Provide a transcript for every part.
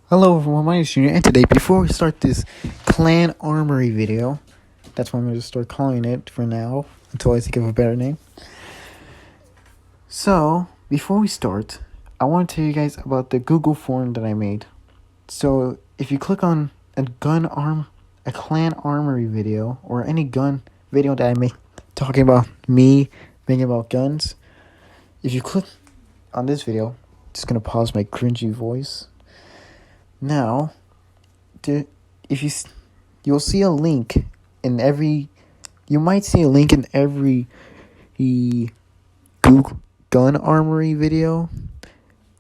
Hello everyone, my name is Junior, and today, before we start this Clan Armory video, that's what I'm going to start calling it for now, until I think of a better name. So, before we start, I want to tell you guys about the Google form that I made. So, if you click on a Clan Armory video, or any gun video that I make, talking about me, thinking about guns, if you click on this video, just going to pause my cringy voice. Now, you'll see a link in every, you might see a link in every Google Gun Armory video,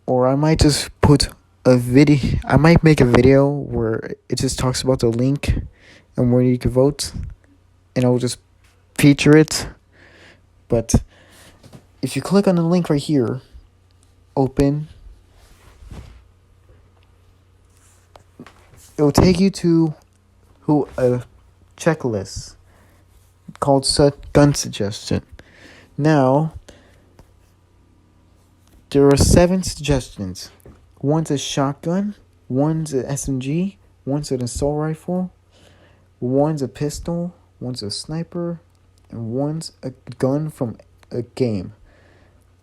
or I might just put a video. I might make a video where it just talks about the link and where you can vote, and I'll just feature it. But if you click on the link right here, open, it will take you to a checklist called gun suggestion. Now, there are 7 suggestions. One's a shotgun, one's an SMG, one's an assault rifle, one's a pistol, one's a sniper, and one's a gun from a game.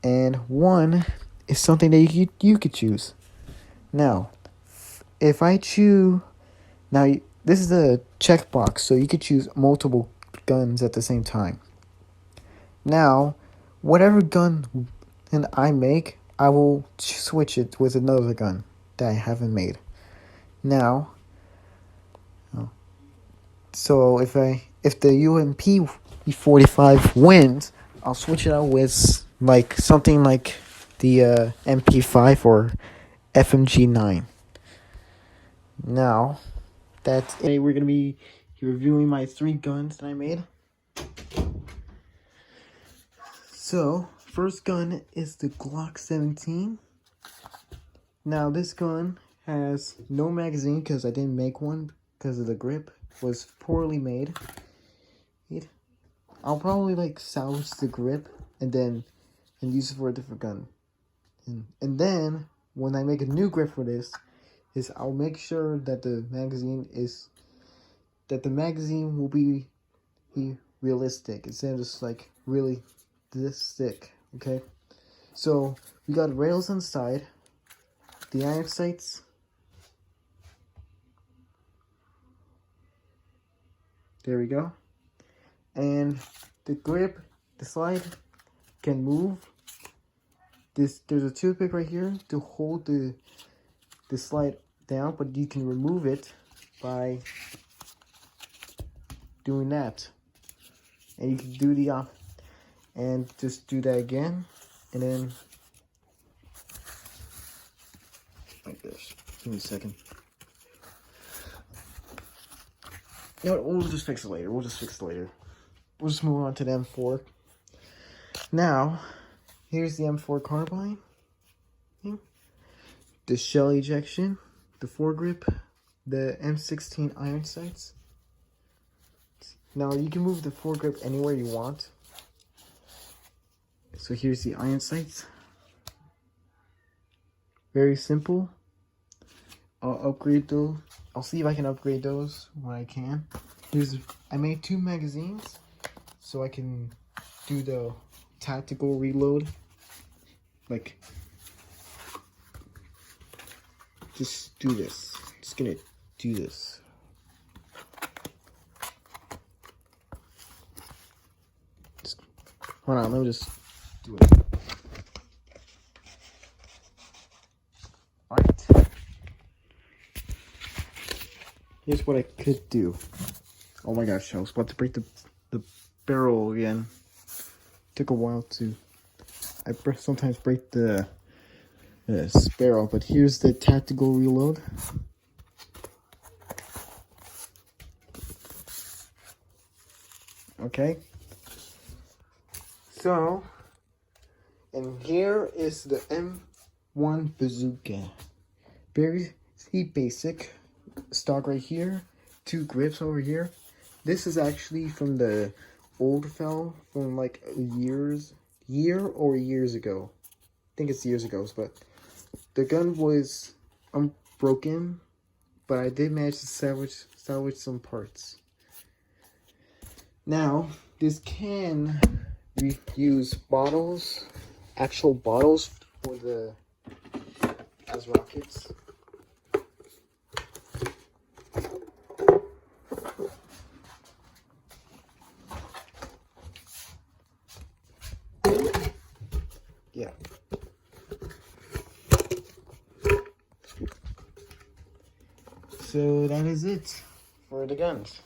And one is something that you could choose. Now, if I choose... Now, this is a checkbox, so you could choose multiple guns at the same time. Now, whatever gun I make, I will switch it with another gun that I haven't made. Now, so if the UMP 45 wins, I'll switch it out with something like the MP5 or FMG 9. Now, that's it. We're gonna be reviewing my 3 guns that I made. So, first gun is the Glock 17. Now, this gun has no magazine because I didn't make one because of the grip. It was poorly made. I'll probably salvage the grip and use it for a different gun. And then when I make a new grip for this, I'll make sure that the magazine will be realistic instead of just really this thick. Okay, so we got rails on the side, the iron sights, there we go, and the grip, the slide can move. There's a toothpick right here to hold the slide down, but you can remove it by doing that, and you can do the and just do that again, and then like this. Give me a second. You know what, we'll just fix it later. We'll just move on to the M4. Now, here's the M4 Carbine. The shell ejection, the foregrip, the M16 iron sights. Now, you can move the foregrip anywhere you want. So here's the iron sights. Very simple. I'll upgrade those. I'll see if I can upgrade those when I can. I made 2 magazines, so I can do the tactical reload. Just do this. Just gonna do this. Hold on, let me just do it. Alright. Here's what I could do. Oh my gosh, I was about to break the barrel again. Took a while to... I sometimes break the barrel, but here's the tactical reload. Okay. So, and here is the M1 Bazooka. Very basic. Stock right here. 2 grips over here. This is actually from the old fell from years ago. I think it's years ago, but the gun was, I'm broken, but I did manage to salvage some parts. Now, this can use bottles, actual bottles for the as rockets. Yeah. So that is it for the guns.